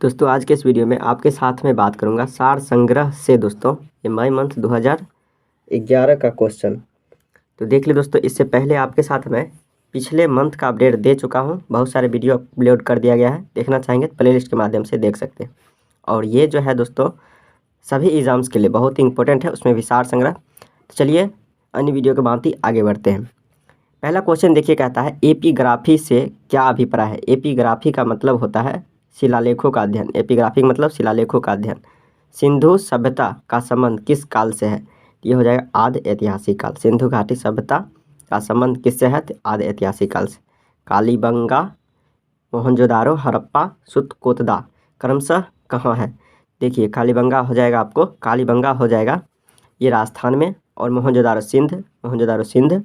दोस्तों आज के इस वीडियो में आपके साथ में बात करूंगा सार संग्रह से दोस्तों ये मई मंथ 2011 का क्वेश्चन। तो देख लीजिए दोस्तों, इससे पहले आपके साथ में पिछले मंथ का अपडेट दे चुका हूं। बहुत सारे वीडियो अपलोड कर दिया गया है, देखना चाहेंगे तो प्लेलिस्ट के माध्यम से देख सकते हैं। और ये जो है दोस्तों सभी एग्ज़ाम्स के लिए बहुत ही इंपॉर्टेंट है, उसमें भी सार संग्रह। तो चलिए अन्य वीडियो के भांति आगे बढ़ते हैं। पहला क्वेश्चन देखिए, कहता है एपिग्राफी से क्या अभिप्राय है। एपिग्राफी का मतलब होता है शिलालेखों का अध्ययन। एपिग्राफी मतलब शिलालेखों का अध्ययन। सिंधु सभ्यता का संबंध किस काल से है? ये हो जाएगा आदि ऐतिहासिक काल। सिंधु घाटी सभ्यता का संबंध किससे है? आदि ऐतिहासिक काल से। कालीबंगा, मोहनजोदारो, हड़प्पा, सुतकोतदा क्रमशः कहाँ है? देखिए कालीबंगा हो जाएगा, आपको कालीबंगा हो जाएगा ये राजस्थान में, और मोहनजोदारो सिंध,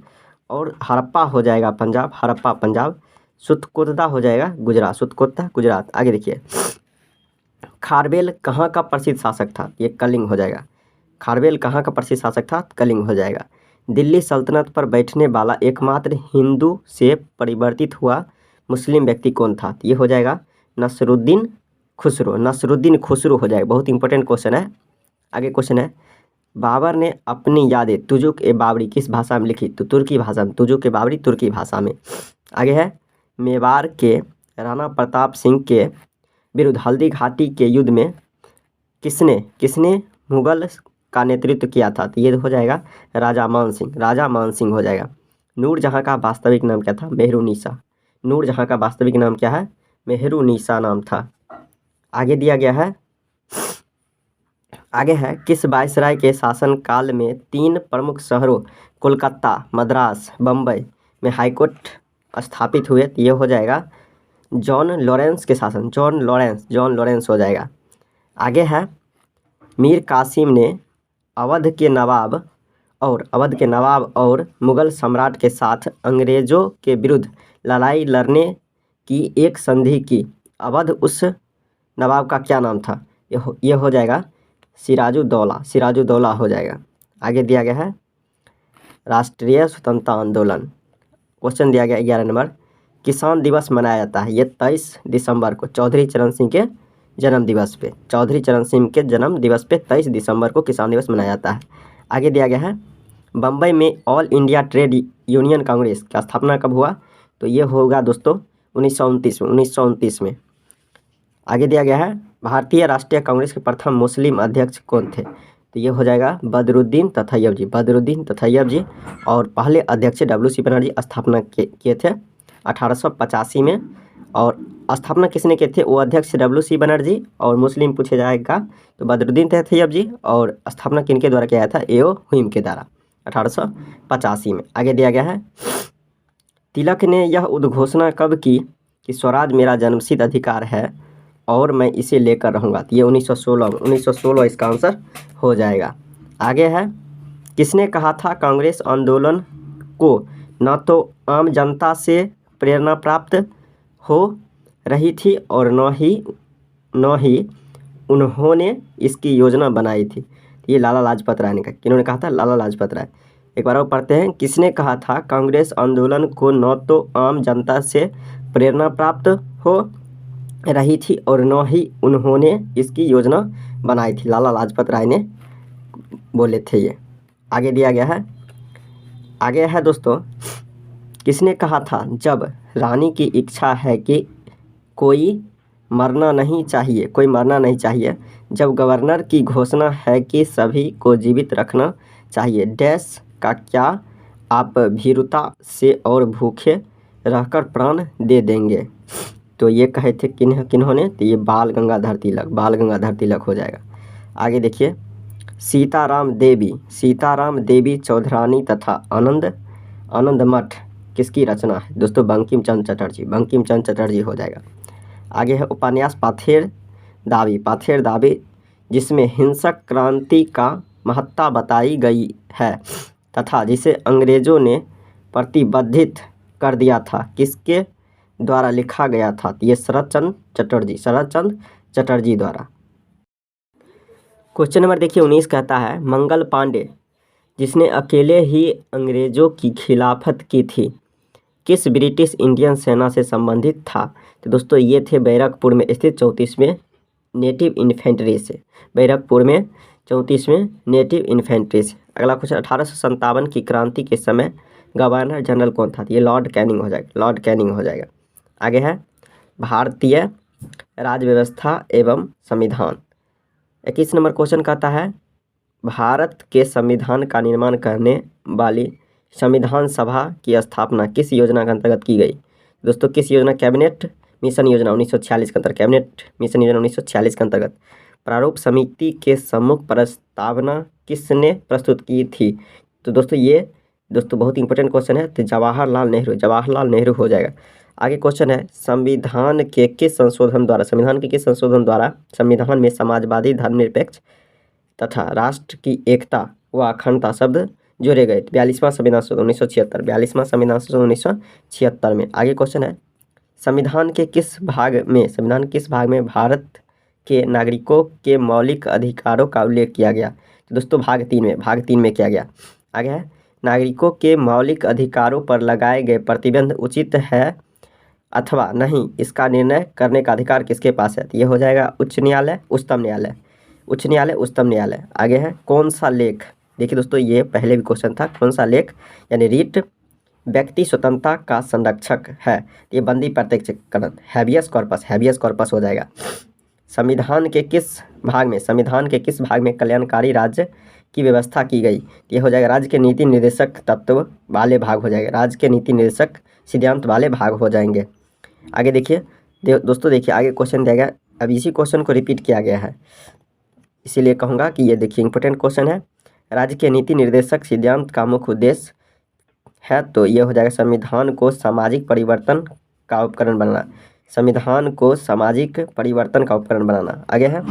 और हड़प्पा हो जाएगा पंजाब, हड़प्पा पंजाब। सुतकोतदा हो जाएगा गुजरात, सुतकोतदा गुजरात। आगे देखिए, खारवेल कहाँ का प्रसिद्ध शासक था? ये कलिंग हो जाएगा। खारवेल कहाँ का प्रसिद्ध शासक था? कलिंग हो जाएगा। दिल्ली सल्तनत पर बैठने वाला एकमात्र हिंदू से परिवर्तित हुआ मुस्लिम व्यक्ति कौन था? ये हो जाएगा नसरुद्दीन खुसरो। नसरुद्दीन खुसरो हो जाएगा। बहुत इंपॉर्टेंट क्वेश्चन है। आगे क्वेश्चन है, बाबर ने अपनी यादें तुजुक ए बाबरी किस भाषा में लिखी? तो तुर्की भाषा में। तुजुक ए बाबरी तुर्की भाषा में। आगे है, मेवाड़ के राणा प्रताप सिंह के विरुद्ध हल्दी घाटी के युद्ध में किसने मुगल का नेतृत्व किया था? तो ये हो जाएगा राजा मान सिंह। राजा मान सिंह हो जाएगा। नूरजहाँ का वास्तविक नाम क्या था? मेहरुनिसा। नूरजहाँ का वास्तविक नाम क्या है? मेहरुनिसा नाम था। आगे दिया गया है, आगे है, किस वायसराय के शासनकाल में 3 प्रमुख शहरों कोलकाता, मद्रास, बम्बई में हाईकोर्ट स्थापित हुए? तो ये हो जाएगा जॉन लॉरेंस के शासन। जॉन लॉरेंस हो जाएगा। आगे है, मीर कासिम ने अवध के नवाब और मुगल सम्राट के साथ अंग्रेजों के विरुद्ध लड़ाई लड़ने की एक संधि की। अवध उस नवाब का क्या नाम था? ये हो जाएगा सिराजुद्दौला हो जाएगा। आगे दिया गया है, राष्ट्रीय स्वतंत्रता आंदोलन। क्वेश्चन दिया गया 11 नंबर, किसान दिवस मनाया जाता है। ये 23 दिसंबर को चौधरी चरण सिंह के जन्म दिवस पे। चौधरी चरण सिंह के जन्म दिवस पे 23 दिसंबर को किसान दिवस मनाया जाता है। आगे दिया गया है, बम्बई में all India trade union Congress का स्थापना कब हुआ? तो ये होगा दोस्तों 1929 में। आगे दिया गया है, भारतीय राष्ट्रीय कांग्रेस के प्रथम मुस्लिम अध्यक्ष कौन थे? तो ये हो जाएगा बदरुद्दीन तथैयब जी। और पहले अध्यक्ष WC बनर्जी स्थापना किए थे 1885 में। और स्थापना किसने किए थे? वो अध्यक्ष WC बनर्जी, और मुस्लिम पूछे जाएगा तो बदरुद्दीन तथैयब जी। और स्थापना किनके द्वारा किया था? एओ हुइम के द्वारा 1885 में। आगे दिया गया है, तिलक ने यह उद्घोषणा कब की कि स्वराज मेरा जन्मसिद्ध अधिकार है और मैं इसे लेकर रहूँगा? तो ये 1916 इसका आंसर हो जाएगा। आगे है, किसने कहा था कांग्रेस आंदोलन को न तो आम जनता से प्रेरणा प्राप्त हो रही थी और न ही उन्होंने इसकी योजना बनाई थी? ये लाला लाजपत राय ने कहा। किन्होंने कहा था? लाला लाजपत राय। एक बार और पढ़ते हैं, किसने कहा था कांग्रेस आंदोलन को न तो आम जनता से प्रेरणा प्राप्त हो रही थी और न ही उन्होंने इसकी योजना बनाई थी? लाला लाजपत राय ने बोले थे ये। आगे दिया गया है, आगे है दोस्तों, किसने कहा था जब रानी की इच्छा है कि कोई मरना नहीं चाहिए, जब गवर्नर की घोषणा है कि सभी को जीवित रखना चाहिए, डैश का क्या आप भीरुता से और भूखे रहकर प्राण दे देंगे? तो ये कहे थे किन्होंने? तो ये बाल गंगाधर तिलक हो जाएगा। आगे देखिए, सीताराम देवी चौधरानी तथा आनंद मठ किसकी रचना है? दोस्तों बंकिम चंद्र चटर्जी हो जाएगा। आगे है, उपन्यास पाथेर दावी जिसमें हिंसक क्रांति का महत्ता बताई गई है तथा जिसे अंग्रेजों ने प्रतिबंधित कर दिया था, किसके द्वारा लिखा गया था? ये शरद चंद्र चटर्जी द्वारा। क्वेश्चन नंबर देखिए 19 कहता है, मंगल पांडे जिसने अकेले ही अंग्रेजों की खिलाफत की थी किस ब्रिटिश इंडियन सेना से संबंधित था? तो दोस्तों ये थे बैरकपुर में स्थित 34वें नेटिव इन्फेंट्री से, बैरकपुर में 34वें नेटिव इन्फेंट्री से। अगला क्वेश्चन, 1857 की क्रांति के समय गवर्नर जनरल कौन था? ये लॉर्ड कैनिंग हो जाएगा, लॉर्ड कैनिंग हो जाएगा। आगे है भारतीय राज्य व्यवस्था एवं संविधान। 21 नंबर क्वेश्चन कहता है भारत के संविधान का निर्माण करने वाली संविधान सभा की स्थापना किस योजना के अंतर्गत की गई? दोस्तों किस योजना? कैबिनेट मिशन योजना 1946 के अंतर्गत, कैबिनेट मिशन योजना 1946 के अंतर्गत। प्रारूप समिति के सम्मुख प्रस्तावना किसने प्रस्तुत की थी? तो दोस्तों ये बहुत इंपॉर्टेंट क्वेश्चन है, तो जवाहरलाल नेहरू हो जाएगा। आगे क्वेश्चन है संविधान के किस संशोधन द्वारा संविधान में समाजवादी, धर्मनिरपेक्ष तथा राष्ट्र की एकता व अखंडता शब्द जोड़े गए? 42वां संविधान संशोधन 1976, 42वां संविधान संशोधन 1976 में। आगे क्वेश्चन है संविधान के किस भाग में भारत के नागरिकों के मौलिक अधिकारों का उल्लेख किया गया? तो दोस्तों भाग 3 में किया गया। आगे है नागरिकों के मौलिक अधिकारों पर लगाए गए प्रतिबंध उचित है अथवा नहीं, इसका निर्णय करने का अधिकार किसके पास है? ये हो जाएगा उच्च न्यायालय, उच्चतम न्यायालय। आगे है कौन सा लेख? देखिए दोस्तों ये पहले भी क्वेश्चन था, कौन सा लेख यानी रिट व्यक्ति स्वतंत्रता का संरक्षक है? ये बंदी प्रत्यक्षीकरण, हैबियस कॉर्पस हो जाएगा। संविधान के किस भाग में कल्याणकारी राज्य की व्यवस्था की गई? ये हो जाएगा राज्य के नीति निर्देशक तत्व वाले भाग हो जाएगा, राज्य के नीति निर्देशक सिद्धांत वाले भाग हो जाएंगे। आगे देखिए दोस्तों, देखिए आगे क्वेश्चन दिया गया, अब इसी क्वेश्चन को रिपीट किया गया है, इसीलिए कहूँगा कि ये देखिए इंपॉर्टेंट क्वेश्चन है। राज्य के नीति निर्देशक सिद्धांत का मुख्य उद्देश्य है, तो ये हो जाएगा संविधान को सामाजिक परिवर्तन का उपकरण बनाना। आगे है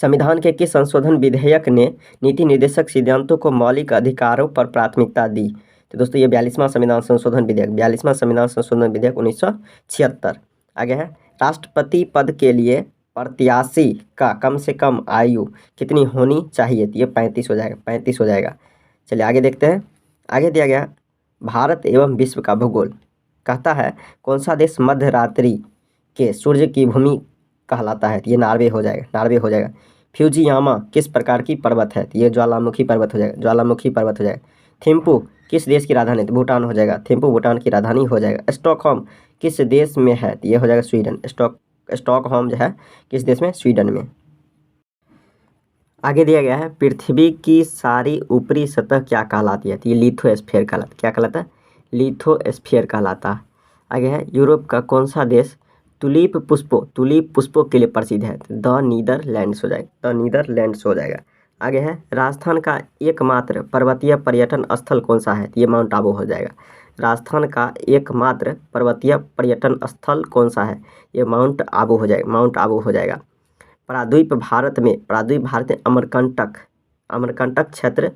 संविधान के किस संशोधन विधेयक ने नीति निर्देशक सिद्धांतों को मौलिक अधिकारों पर प्राथमिकता दी? तो दोस्तों ये 42वां संविधान संशोधन विधेयक 1976। आगे है राष्ट्रपति पद के लिए प्रत्याशी का कम से कम आयु कितनी होनी चाहिए? तो ये 35 हो जाएगा। चलिए आगे देखते हैं। आगे दिया गया भारत एवं विश्व का भूगोल कहता है कौन सा देश मध्य रात्रि के सूर्य की भूमि कहलाता है? तो ये नार्वे हो जाएगा। फ्यूजियामा किस प्रकार की पर्वत है? तो ये ज्वालामुखी पर्वत हो जाएगा। थिम्पू किस देश की राजधानी? तो भूटान हो जाएगा, थिम्पू भूटान की राजधानी हो जाएगा। स्टॉकहोम किस देश में है? तो ये हो जाएगा स्वीडन। स्टॉकहोम जो है किस देश में? स्वीडन में। आगे दिया गया है पृथ्वी की सारी ऊपरी सतह क्या कहलाती है? तो ये लिथोस्फीयर कहलाता है। क्या कहलाता है? लिथोस्फीयर कहलाता है। आगे है यूरोप का कौन सा देश तुलीप पुष्पों के लिए प्रसिद्ध है? द नीदरलैंड्स हो जाएगा। आगे है राजस्थान का एकमात्र पर्वतीय पर्यटन स्थल कौन सा है? ये माउंट आबू हो जाएगा। राजस्थान का एकमात्र पर्वतीय पर्यटन स्थल कौन सा है? ये माउंट आबू हो जाएगा। प्रायद्वीप भारत में अमरकंटक क्षेत्र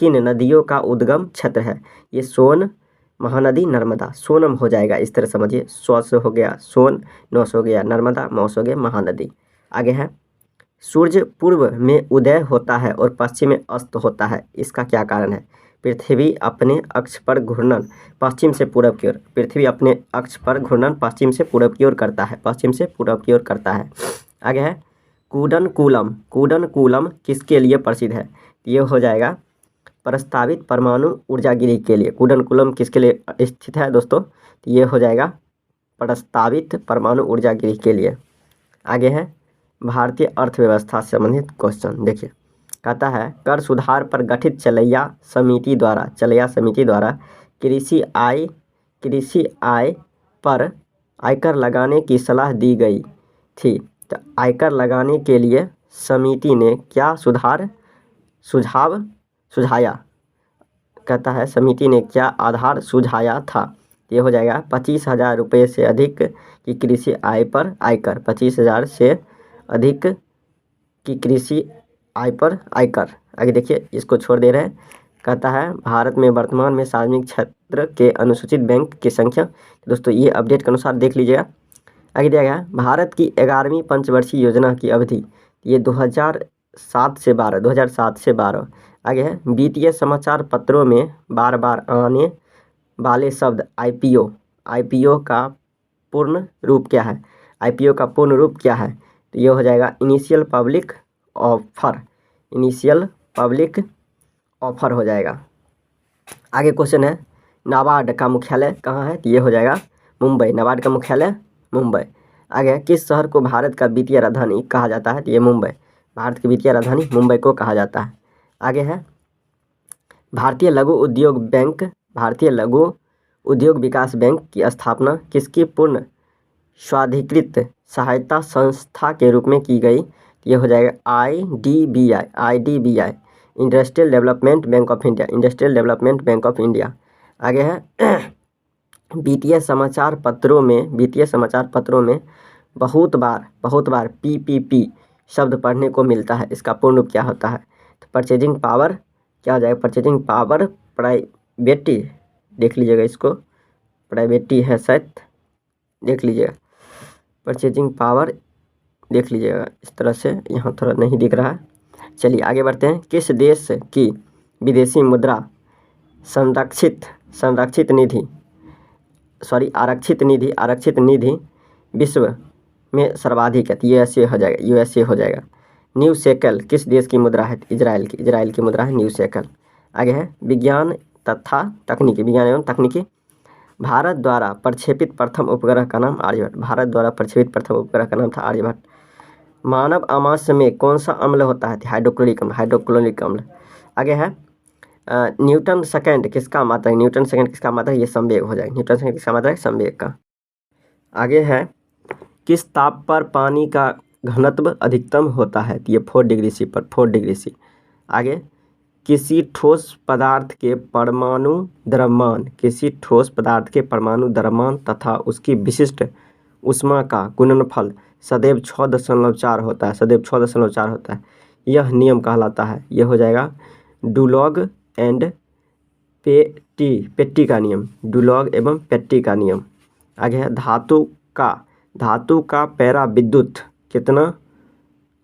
किन नदियों का उद्गम क्षेत्र है? ये सोन, महानदी, नर्मदा। सोनम हो जाएगा, इस तरह समझिए। स्वस हो गया सोन, नौस हो गया नर्मदा, मौस हो गया महानदी। आगे है सूर्य पूर्व में उदय होता है और पश्चिम में अस्त होता है, इसका क्या कारण है? पृथ्वी अपने अक्ष पर घूर्णन पश्चिम से पूरब की ओर करता है। आगे है कूडनकुलम किसके लिए प्रसिद्ध है? ये हो जाएगा प्रस्तावित परमाणु ऊर्जा गृह के लिए। कूडनकुलम किसके लिए स्थित है दोस्तों? तो ये हो जाएगा प्रस्तावित परमाणु ऊर्जा गृह के लिए। आगे है भारतीय अर्थव्यवस्था से संबंधित क्वेश्चन। देखिए कहता है कर सुधार पर गठित चलैया समिति द्वारा कृषि आय पर आयकर लगाने की सलाह दी गई थी। तो आयकर लगाने के लिए समिति ने क्या सुझाव सुझाया? कहता है समिति ने क्या आधार सुझाया था? ये हो जाएगा 25,000 रुपये से अधिक की कृषि आय पर आयकर। 25,000 से अधिक की कृषि आय पर आयकर। आगे देखिए इसको छोड़ दे रहे हैं। कहता है भारत में वर्तमान में सार्वजनिक क्षेत्र के अनुसूचित बैंक की संख्या। दोस्तों ये अपडेट के अनुसार देख लीजिएगा। आगे दिया गया भारत की 11वीं पंचवर्षीय योजना की अवधि ये 2007 से 12। आगे है वित्तीय समाचार पत्रों में बार बार आने वाले शब्द आईपीओ का पूर्ण रूप क्या है? तो ये हो जाएगा initial public offer, initial public offer हो जाएगा। आगे क्वेश्चन है नाबार्ड का मुख्यालय कहाँ है, तो ये हो जाएगा मुंबई, नाबार्ड का मुख्यालय मुंबई। आगे किस शहर को भारत का वित्तीय राजधानी कहा जाता है, तो ये मुंबई, भारत की वित्तीय राजधानी मुंबई को कहा जाता है। आगे है भारतीय लघु उद्योग बैंक, भारतीय लघु उद्योग विकास बैंक की स्थापना किसकी पूर्ण स्वाधिकृत सहायता संस्था के रूप में की गई, ये हो जाएगा IDBI, IDBI, industrial development bank of India, industrial development bank of India. आगे है वित्तीय समाचार पत्रों में बहुत बार PPP शब्द पढ़ने को मिलता है, इसका पूर्ण रूप क्या होता है, तो परचेजिंग पावर क्या हो जाएगा, परचेजिंग पावर प्राइवेटी, देख लीजिएगा इसको, प्राइवेटी है शायद, देख लीजिएगा परचेजिंग पावर, देख लीजिएगा इस तरह से, यहाँ थोड़ा नहीं दिख रहा है। चलिए आगे बढ़ते हैं। किस देश की विदेशी मुद्रा आरक्षित निधि विश्व में सर्वाधिक है, यूएसए हो जाएगा। न्यू शेकल किस देश की मुद्रा है, इजराइल की मुद्रा है न्यू शेकल। आगे है विज्ञान एवं तकनीकी, भारत द्वारा प्रक्षेपित प्रथम उपग्रह का नाम था आर्यभट्ट। मानव आमाशय में कौन सा अम्ल होता है, हाइड्रोक्लोरिक अम्ल। आगे है न्यूटन सेकंड किसका मात्रक, ये संवेग हो जाएगा, न्यूटन सेकंड किसका मात्रक, संवेग का। आगे है किस ताप पर पानी का घनत्व अधिकतम होता है, तो ये 4 डिग्री सी पर, 4 डिग्री सी। आगे किसी ठोस पदार्थ के परमाणु द्रव्यमान तथा उसकी विशिष्ट ऊष्मा का गुणनफल सदैव 6.4 होता है, यह नियम कहलाता है, यह हो जाएगा डुलॉग एंड पेटी का नियम, डुलॉग एवं पेटी का नियम। आगे है धातु का पैरा विद्युत कितना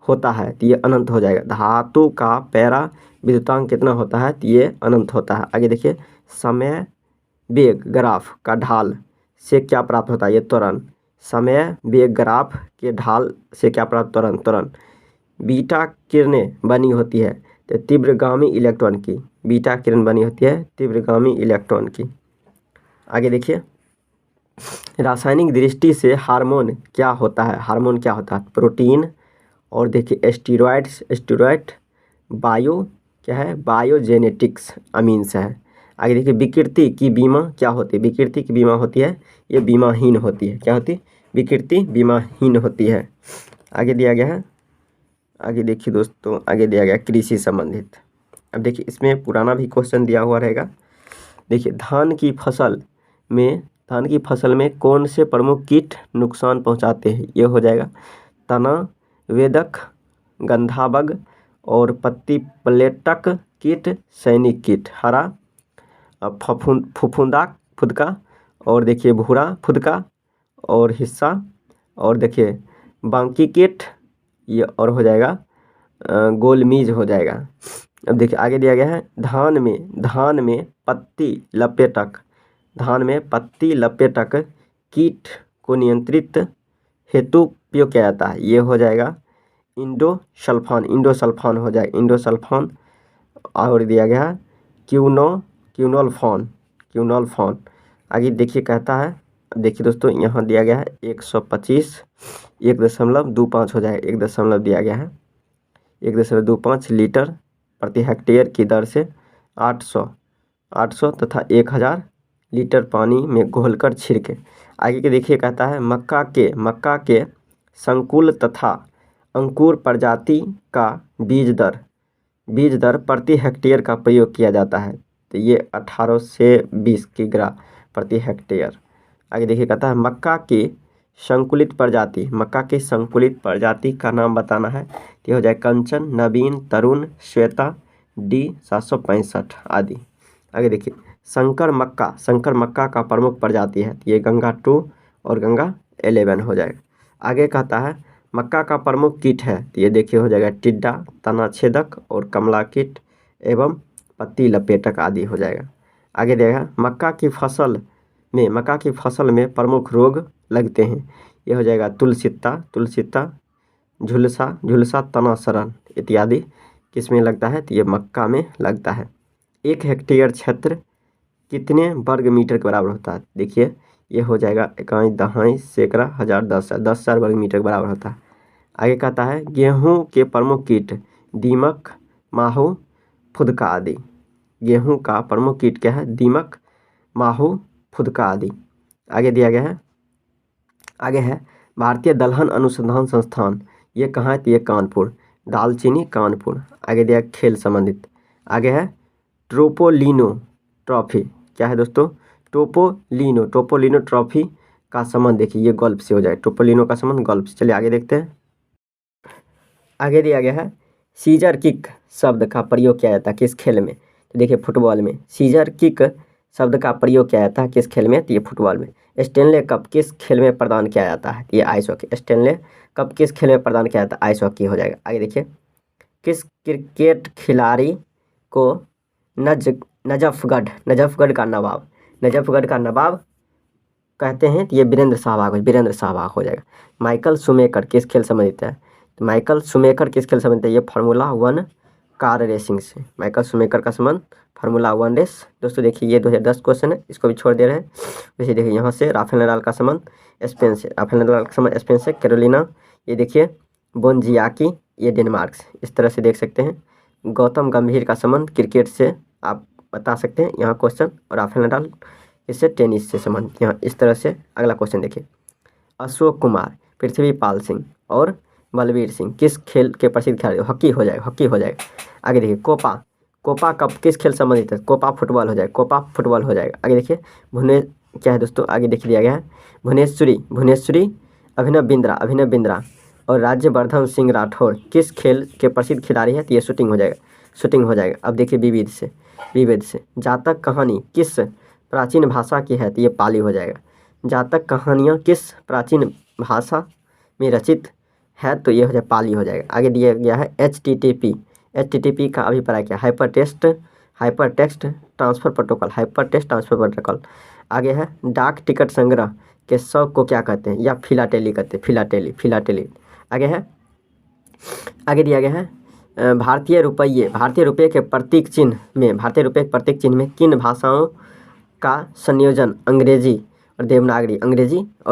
होता है, तो ये अनंत हो जाएगा, धातु का पैरा विद्युतांक कितना होता है, तो ये अनंत होता है। आगे देखिए समय वेग ग्राफ का ढाल से क्या प्राप्त होता है, ये त्वरण, समय वेग ग्राफ के ढाल से क्या प्राप्त, त्वरण। बीटा किरणें बनी होती है तो तीव्रगामी इलेक्ट्रॉन की, बीटा किरण बनी होती है तीव्रगामी इलेक्ट्रॉन की। आगे देखिए रासायनिक दृष्टि से हार्मोन क्या होता है, प्रोटीन, और देखिए स्टेरॉइड बायोजेनेटिक्स अमीन्स है। आगे देखिए विकृति की बीमा क्या होती है, ये बीमाहीन होती है, क्या होती है, विकृति बीमाहीन होती है। आगे दिया गया है, आगे देखिए दोस्तों, आगे दिया गया कृषि संबंधित। अब देखिए इसमें पुराना भी क्वेश्चन दिया हुआ रहेगा। देखिए धान की फसल में कौन से प्रमुख कीट नुकसान पहुंचाते हैं, ये हो जाएगा तना वेदक, गंधाबग और पत्ती प्लेटक कीट, सैनिक कीट, हरा फुदका, और देखिए भूरा फुदका और हिस्सा, और देखिए बांकी कीट, ये और हो जाएगा गोलमीज हो जाएगा। अब देखिए आगे दिया गया है धान में पत्ती लपेटक कीट को नियंत्रित हेतु उपयोग किया जाता है, ये हो जाएगा इंडोसल्फान हो जाएगा, इंडोसल्फान। और दिया गया है क्यूनोल्फॉन। आगे देखिए कहता है, देखिए दोस्तों यहाँ दिया गया है 125 हो जाएगा, 1 दशमलव दिया गया है 1.25 लीटर प्रति हेक्टेयर की दर से 800 तथा 1000 लीटर पानी में घोलकर छिड़के। आगे के देखिए कहता है मक्का के संकुल तथा अंकुर प्रजाति का बीज दर प्रति हेक्टेयर का प्रयोग किया जाता है, तो ये 18 से 20 किग्रा प्रति हेक्टेयर। आगे देखिए कहता है मक्का की संकुलित प्रजाति का नाम बताना है, तो हो जाए कंचन, नवीन, तरुण, श्वेता, D765 आदि। आगे देखिए संकर मक्का का प्रमुख प्रजाति है, तो ये गंगा 2 और गंगा 11 हो जाएगा। आगे कहता है मक्का का प्रमुख कीट है, तो ये देखिए हो जाएगा टिड्डा, तना छेदक और कमला कीट एवं पत्ती लपेटक आदि हो जाएगा। आगे देगा मक्का की फसल में प्रमुख रोग लगते हैं, ये हो जाएगा तुलसित्ता, झुलसा, झुलसा तनासरन इत्यादि किस में लगता है? तो ये मक्का में लगता है। 1 हेक्टेयर क्षेत्र कितने वर्ग मीटर के बराबर होता है? देखिए ये हो जाएगा इकाई, दहाई, सैकड़ा, हजार, 10,000 वर्ग मीटर के बराबर होता है। आगे कहता है गेहूं के प्रमुख कीट दीमक, माहू, फुदका आदि। गेहूं का प्रमुख कीट क्या है? दीमक, माहू, फुदका आदि। आगे दिया गया है, आगे है भारतीय दलहन अनुसंधान संस्थान, ये कहाँ है? तो ये कानपुर, दालचीनी कानपुर। आगे दिया खेल संबंधित, आगे है ट्रोपोलिनो ट्रॉफी, क्या है दोस्तों? टोपोलिनो, टोपोलिनो ट्रॉफी का संबंध देखिए ये गोल्फ से हो जाए, टोपोलिनो का संबंध गोल्फ से। चलिए आगे देखते हैं। आगे दिया गया है सीजर किक शब्द का प्रयोग किया जाता है किस खेल में? तो देखिए फुटबॉल में। सीजर किक शब्द का प्रयोग किया जाता है किस खेल में? तो ये फुटबॉल में। स्टेनले कप किस खेल में प्रदान किया जाता है? तो ये आइस हॉकी। स्टेनले कप किस खेल में प्रदान किया जाता है? आइस हॉकी हो जाएगा। आगे देखिए किस क्रिकेट खिलाड़ी को नजफगढ़ का नवाब, नजफगढ़ का नवाब कहते हैं? तो ये वीरेंद्र सहवाग, वीरेंद्र सहवाग हो जाएगा। माइकल शूमेकर किस खेल संबंधित है? तो माइकल शूमेकर किस खेल संबंधित है? ये फार्मूला 1 कार रेसिंग से। माइकल शूमेकर का संबंध फार्मूला 1 रेस। दोस्तों देखिए ये 2010 क्वेश्चन है, इसको भी छोड़ दे रहे हैं। वैसे देखिए यहाँ से राफेल नडाल का संबंध स्पेन से, राफेल नडाल का संबंध स्पेन से। कैरोलिना, ये देखिए बोनजियाकी, ये डेनमार्क से। इस तरह से देख सकते हैं। गौतम गंभीर का संबंध क्रिकेट से आप बता सकते हैं यहाँ क्वेश्चन, और राफेल नडाल इससे टेनिस से संबंध यहाँ इस तरह से। अगला क्वेश्चन देखिए अशोक कुमार, पृथ्वीपाल सिंह और बलवीर सिंह किस खेल के प्रसिद्ध खिलाड़ी? हॉकी हो जाएगा, हॉकी हो जाएगा। आगे देखिए कोपा, कोपा कप किस खेल संबंधित है? कोपा फुटबॉल हो जाएगा, कोपा फुटबॉल हो जाएगा। आगे देखिए क्या है दोस्तों? आगे देख दिया गया है भुवनेश्वरी, भुवनेश्वरी, अभिनव बिंद्रा, अभिनव बिंद्रा और राज्यवर्धन सिंह राठौर किस खेल के प्रसिद्ध खिलाड़ी है? तो ये शूटिंग हो जाएगा, शूटिंग हो जाएगा। अब देखिए विविध से, विविध से जातक कहानी किस प्राचीन भाषा की है? तो ये पाली हो जाएगा। जातक कहानियाँ किस प्राचीन भाषा में रचित है? तो ये हो जाए पाली हो जाएगा। आगे दिया गया है HTTP, HTTP का अभिप्राय क्या? Hyper text transfer protocol, hyper text transfer protocol. आगे है डाक टिकट संग्रह के शौक को क्या कहते हैं? या फिलाटेली कहते हैं, फिलाटेली, फिलाटेली। आगे है, आगे दिया गया है भारतीय रुपये के प्रतीक चिन्ह में, भारतीय रुपये के प्रतीक चिन्ह में किन भाषाओं का संयोजन अंग्रेजी और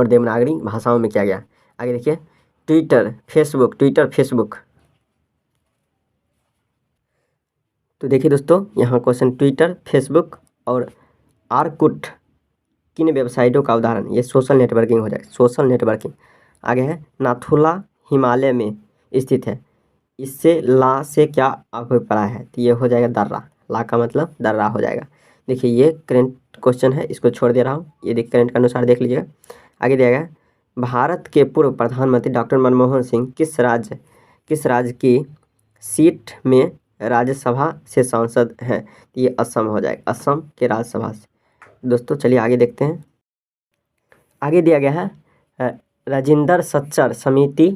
देवनागरी भाषाओं में किया गया? आगे देखिए ट्विटर, फेसबुक। तो देखिए दोस्तों यहाँ क्वेश्चन ट्विटर, फेसबुक और आर्कुट किन वेबसाइटों का उदाहरण? ये सोशल नेटवर्किंग हो जाए, सोशल नेटवर्किंग। आगे है नाथुला हिमालय में स्थित है, इससे ला से क्या अभिप्राय है? तो ये हो जाएगा दर्रा, ला का मतलब दर्रा हो जाएगा। देखिए ये करंट क्वेश्चन है, इसको छोड़ दे रहा हूँ, ये देख करंट के अनुसार देख लीजिएगा। आगे दिया गया भारत के पूर्व प्रधानमंत्री डॉक्टर मनमोहन सिंह किस राज्य की सीट में राज्यसभा से सांसद हैं? तो ये असम हो जाएगा, असम के राज्यसभा से। दोस्तों चलिए आगे देखते हैं। आगे दिया गया है राजेंद्र सच्चर समिति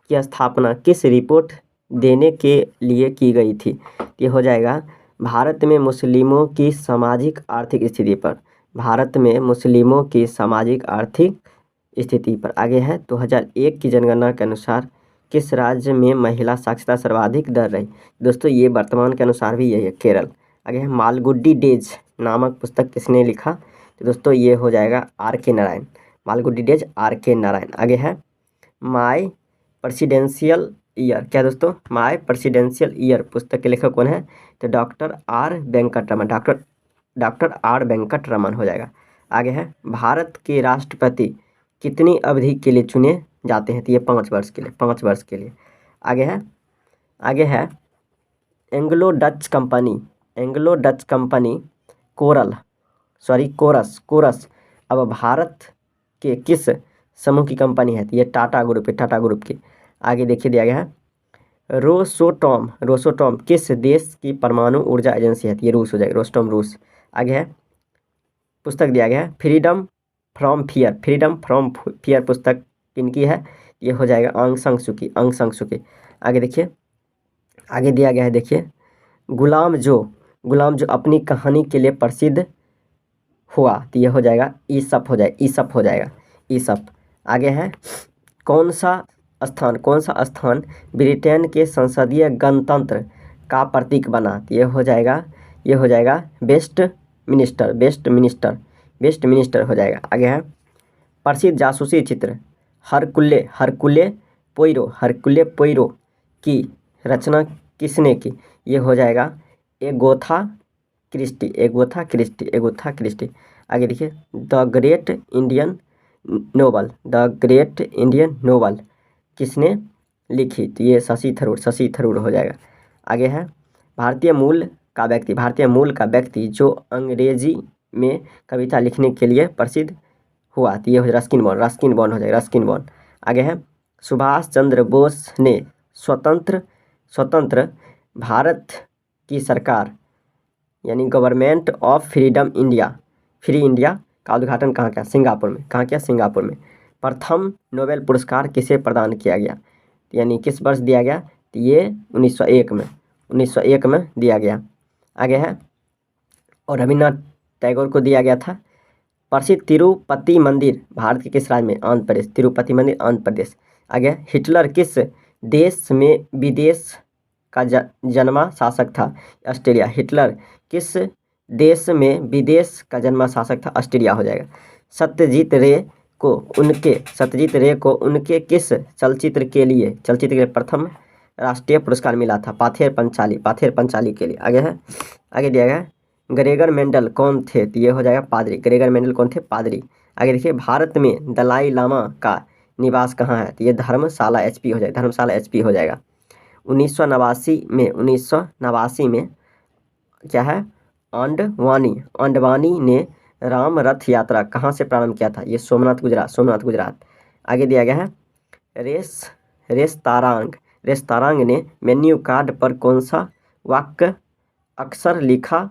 की स्थापना किस रिपोर्ट देने के लिए की गई थी? ये हो जाएगा भारत में मुस्लिमों की सामाजिक आर्थिक स्थिति पर, भारत में मुस्लिमों की सामाजिक आर्थिक स्थिति पर। आगे है 2001 की जनगणना के अनुसार किस राज्य में महिला साक्षरता सर्वाधिक दर रही? दोस्तों ये वर्तमान के अनुसार भी यही है, केरल। आगे है मालगुडी डेज नामक पुस्तक किसने लिखा? तो दोस्तों ये हो जाएगा R.K. Narayan, Malgudi days R.K. Narayan. आगे है माय प्रेसिडेंशियल ईयर, क्या दोस्तों? माय प्रेसिडेंशियल ईयर पुस्तक के लेखक कौन है? तो doctor R. Venkataraman, doctor R. Venkataraman हो जाएगा। आगे है भारत के राष्ट्रपति कितनी अवधि के लिए चुने जाते हैं? तो ये 5 वर्ष के लिए, 5 वर्ष के लिए। आगे है एंग्लो डच कंपनी कोरस अब भारत के किस समूह की कंपनी है? तो ये टाटा ग्रुप है, टाटा ग्रुप की। आगे देखिए दिया गया है रोसोटॉम किस देश की परमाणु ऊर्जा एजेंसी है? तो ये रूस हो जाएगा, रोस्टोम रूस। आगे है पुस्तक दिया गया है फ्रीडम फ्रॉम फियर पुस्तक किनकी है? ये हो जाएगा आंग सांग सुकी। आगे देखिए, आगे दिया गया है देखिए गुलाम जो अपनी कहानी के लिए प्रसिद्ध हुआ, तो ये हो जाएगा ईसप हो जाएगा, ईसप। आगे है कौन सा स्थान, कौन सा स्थान ब्रिटेन के संसदीय गणतंत्र का प्रतीक बना? तो ये हो जाएगा वेस्ट मिनिस्टर हो जाएगा। आगे है प्रसिद्ध जासूसी चित्र हरकुले पोइरो की रचना किसने की? ये हो जाएगा एगोथा क्रिस्टी। आगे देखिए द ग्रेट इंडियन नोबल किसने लिखी? तो ये शशि थरूर हो जाएगा। आगे है भारतीय मूल का व्यक्ति जो अंग्रेजी में कविता लिखने के लिए प्रसिद्ध हुआ? तो ये हो रस्किन बॉन्ड हो जाएगा रस्किन बॉन्ड। आगे है सुभाष चंद्र बोस ने स्वतंत्र भारत की सरकार यानी गवर्नमेंट ऑफ फ्री इंडिया का उद्घाटन कहाँ किया? सिंगापुर में। प्रथम नोबेल पुरस्कार किसे प्रदान किया गया? यानी किस वर्ष दिया गया? तो ये 1901 में दिया गया। आगे है और रविन्द्रनाथ टैगोर को दिया गया था। प्रसिद्ध तिरुपति मंदिर भारत के किस राज्य में? आंध्र प्रदेश। तिरुपति मंदिर आंध्र प्रदेश। आगे हिटलर किस देश में विदेश का जन्मा शासक था? ऑस्ट्रेलिया। हिटलर किस देश में विदेश का जन्मा शासक था? ऑस्ट्रेलिया हो जाएगा। सत्यजीत रे को उनके किस चलचित्र के लिए प्रथम राष्ट्रीय पुरस्कार मिला था? पाथेर पंचाली के लिए। आगे दिया गया ग्रेगर मेंडल कौन थे? तो ये हो जाएगा पादरी। ग्रेगर मेंडल कौन थे? पादरी। आगे देखिए भारत में दलाई लामा का निवास कहाँ है? तो ये धर्मशाला एचपी हो जाएगा। 1989 में क्या है? आडवाणी ने राम रथ यात्रा कहाँ से प्रारंभ किया था? ये सोमनाथ गुजरात। आगे दिया गया है रेस्तारांग ने मेन्यू कार्ड पर कौन सा वाक्य अक्सर लिखा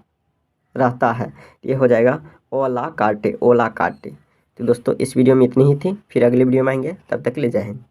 रहता है? ये हो जाएगा ओला काटे। तो दोस्तों इस वीडियो में इतनी ही थी, फिर अगले वीडियो में आएंगे, तब तक ले जय हिंद।